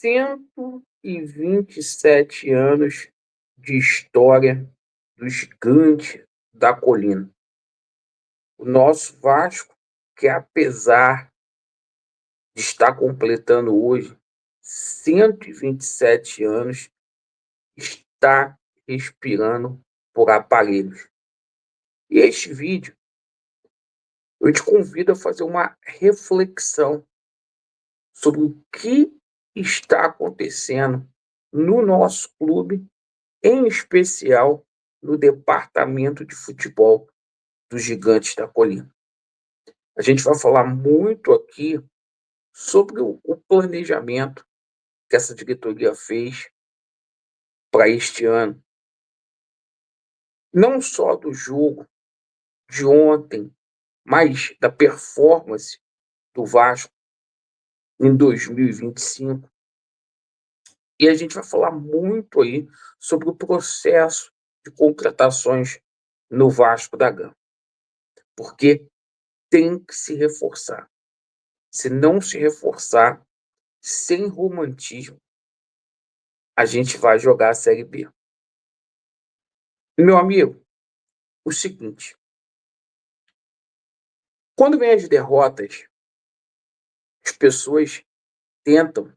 127 anos de história do Gigante da Colina. O nosso Vasco, que apesar de estar completando hoje 127 anos, está respirando por aparelhos. E este vídeo, eu te convido a fazer uma reflexão sobre o que está acontecendo no nosso clube, em especial no departamento de futebol dos Gigantes da Colina. A gente vai falar muito aqui sobre o planejamento que essa diretoria fez para este ano. Não só do jogo de ontem, mas da performance do Vasco em 2025. E a gente vai falar muito aí sobre o processo de contratações no Vasco da Gama, porque tem que se reforçar. Se não se reforçar, sem romantismo, a gente vai jogar a Série B. Meu amigo, o seguinte, quando vem as derrotas, as pessoas tentam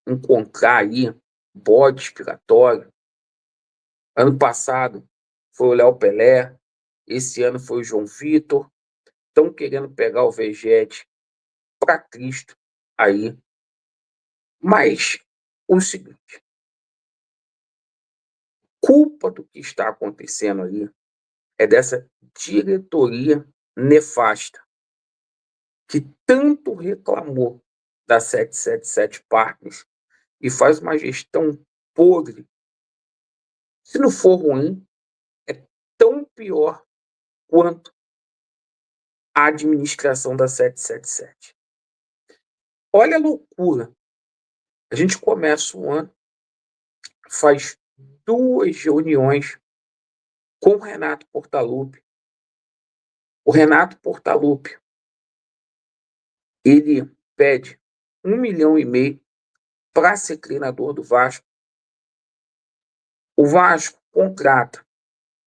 encontrar aí bode expiatório. Ano passado foi o Léo Pelé, esse ano foi o João Vitor. Estão querendo pegar o Vegete para Cristo aí. Mas o seguinte, culpa do que está acontecendo aí é dessa diretoria nefasta que tanto reclamou da 777 Partners e faz uma gestão podre. Se não for ruim, é tão pior quanto a administração da 777. Olha a loucura. A gente começa o ano, faz 2 reuniões com o Renato Portaluppi. O Renato Portaluppi, ele pede 1,5 milhão para ser treinador do Vasco. O Vasco contrata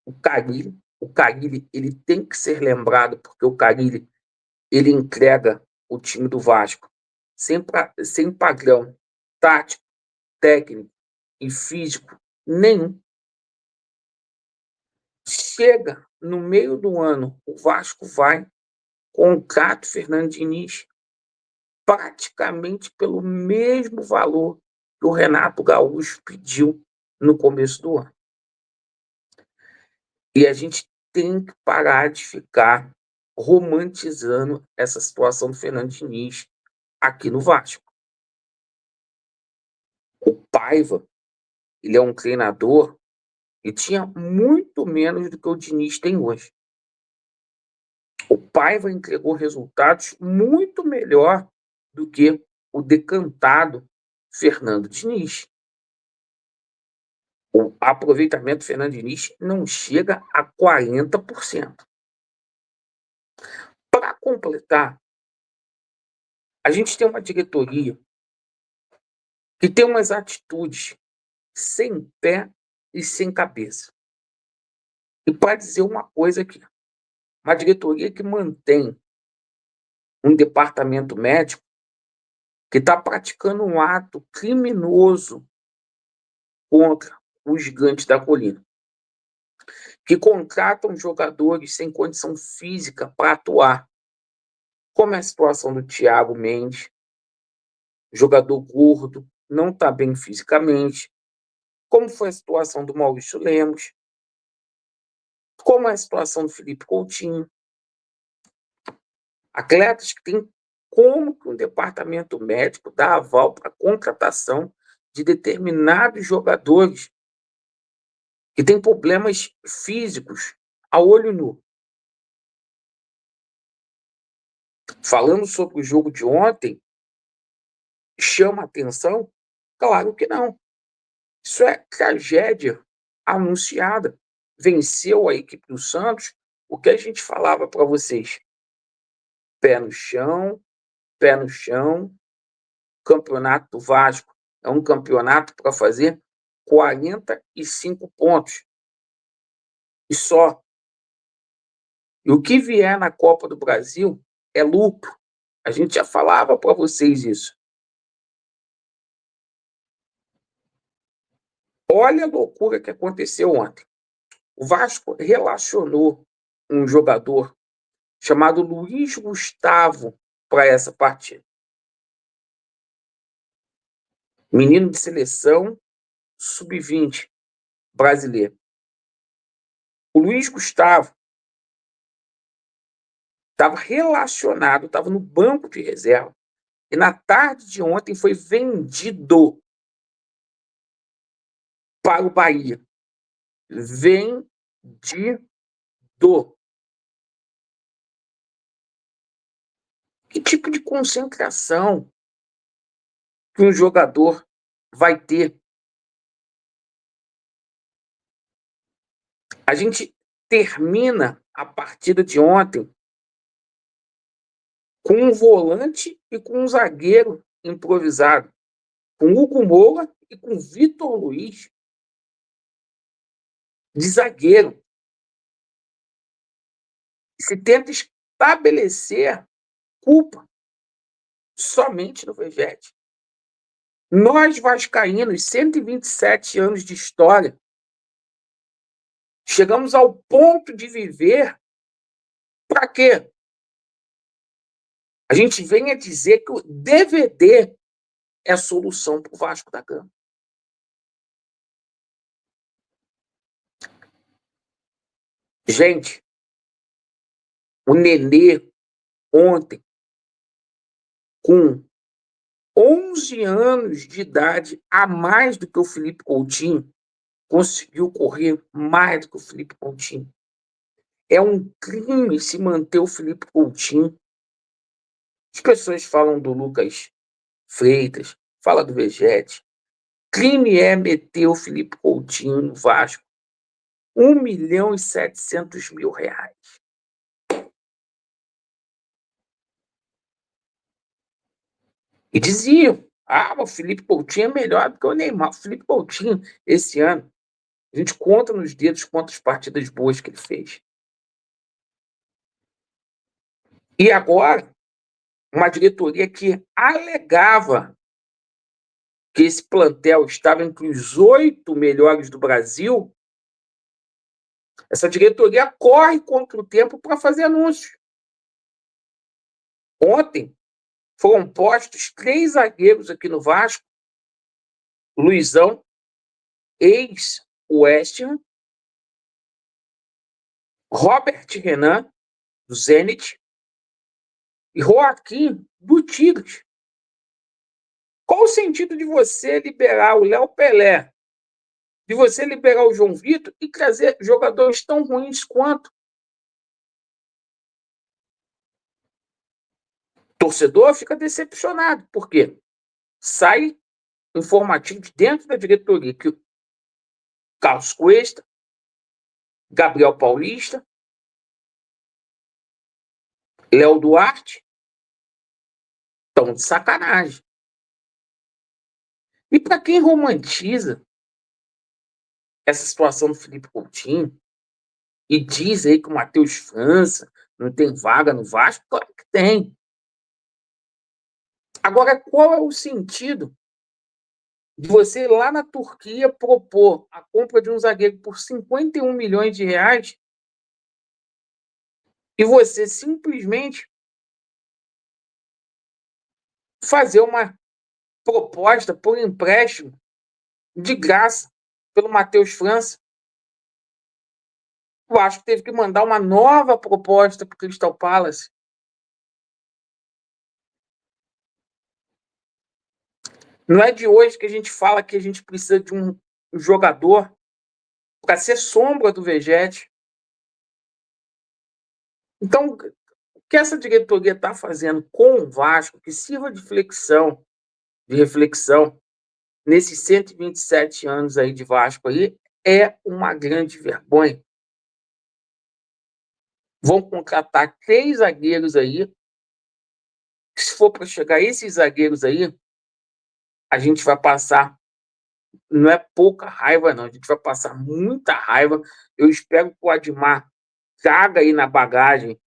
o Carille. O Carille, ele tem que ser lembrado, porque o Carille, ele entrega o time do Vasco sem padrão tático, técnico e físico nenhum. Chega no meio do ano, o Vasco vai contrata o Fernando Diniz praticamente pelo mesmo valor que o Renato Gaúcho pediu no começo do ano. E a gente tem que parar de ficar romantizando essa situação do Fernando Diniz aqui no Vasco. O Paiva, ele é um treinador e tinha muito menos do que o Diniz tem hoje. O Paiva entregou resultados muito melhor do que o decantado Fernando Diniz. O aproveitamento do Fernando Diniz não chega a 40%. Para completar, a gente tem uma diretoria que tem umas atitudes sem pé e sem cabeça. E para dizer uma coisa aqui, uma diretoria que mantém um departamento médico que está praticando um ato criminoso contra os Gigantes da Colina, que contratam jogadores sem condição física para atuar, como é a situação do Thiago Mendes, jogador gordo, não está bem fisicamente, como foi a situação do Maurício Lemos, como é a situação do Felipe Coutinho. Atletas que têm como que um departamento médico dá aval para a contratação de determinados jogadores que têm problemas físicos a olho nu. Falando sobre o jogo de ontem, chama atenção? Claro que não. Isso é tragédia anunciada. Venceu a equipe do Santos. O que a gente falava para vocês? Pé no chão, Campeonato do Vasco É um campeonato para fazer 45 pontos. E só. E o que vier na Copa do Brasil é lucro. A gente já falava para vocês isso. Olha a loucura que aconteceu ontem. O Vasco relacionou um jogador chamado Luiz Gustavo para essa partida. Menino de seleção sub-20 brasileiro. O Luiz Gustavo estava relacionado, estava no banco de reserva, e na tarde de ontem foi vendido para o Bahia. Vendido. Que tipo de concentração que um jogador vai ter? A gente termina a partida de ontem com um volante e com um zagueiro improvisado, com Hugo Moura e com Vitor Luiz de zagueiro. Se tenta estabelecer culpa somente no Vegete. Nós, vascaínos, 127 anos de história, chegamos ao ponto de viver para quê? A gente vem a dizer que o DVD é a solução para o Vasco da Gama. Gente, o Nenê, ontem, com 11 anos de idade, a mais do que o Felipe Coutinho, conseguiu correr mais do que o Felipe Coutinho. É um crime se manter o Felipe Coutinho. As pessoas falam do Lucas Freitas, fala do Vegete. Crime é meter o Felipe Coutinho no Vasco. 1.700.000 reais. E diziam, o Felipe Coutinho é melhor do que o Neymar. O Felipe Coutinho, esse ano, a gente conta nos dedos quantas partidas boas que ele fez. E agora, uma diretoria que alegava que esse plantel estava entre os 8 melhores do Brasil, essa diretoria corre contra o tempo para fazer anúncios. Ontem foram postos 3 zagueiros aqui no Vasco: Luizão, ex-West Ham, Robert Renan, do Zenit, e Joaquim, do Tigres. Qual o sentido de você liberar o Léo Pelé, de você liberar o João Vitor e trazer jogadores tão ruins quanto? O torcedor fica decepcionado. Por quê? Sai informativo de dentro da diretoria que o Carlos Cuesta, Gabriel Paulista, Léo Duarte estão de sacanagem. E para quem romantiza essa situação do Felipe Coutinho e diz aí que o Matheus França não tem vaga no Vasco, claro que tem. Agora, qual é o sentido de você ir lá na Turquia propor a compra de um zagueiro por 51 milhões de reais e você simplesmente fazer uma proposta por empréstimo de graça pelo Matheus França? Eu acho que teve que mandar uma nova proposta para o Crystal Palace. Não é de hoje que a gente fala que a gente precisa de um jogador para ser sombra do Vegete. Então, o que essa diretoria está fazendo com o Vasco, que sirva de reflexão, nesses 127 anos aí de Vasco aí, é uma grande vergonha. Vão contratar 3 zagueiros aí. Se for para chegar esses zagueiros aí, a gente vai passar, não é pouca raiva, não, a gente vai passar muita raiva. Eu espero que o Admar traga aí na bagagem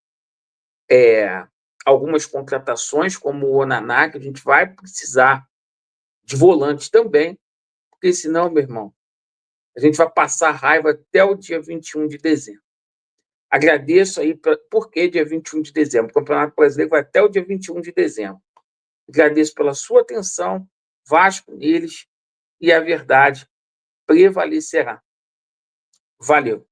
algumas contratações, como o Onaná, que a gente vai precisar de volantes também, porque senão, meu irmão, a gente vai passar raiva até o dia 21 de dezembro. Agradeço aí, por que dia 21 de dezembro? O Campeonato Brasileiro vai até o dia 21 de dezembro. Agradeço pela sua atenção, Vasco neles, e a verdade prevalecerá. Valeu.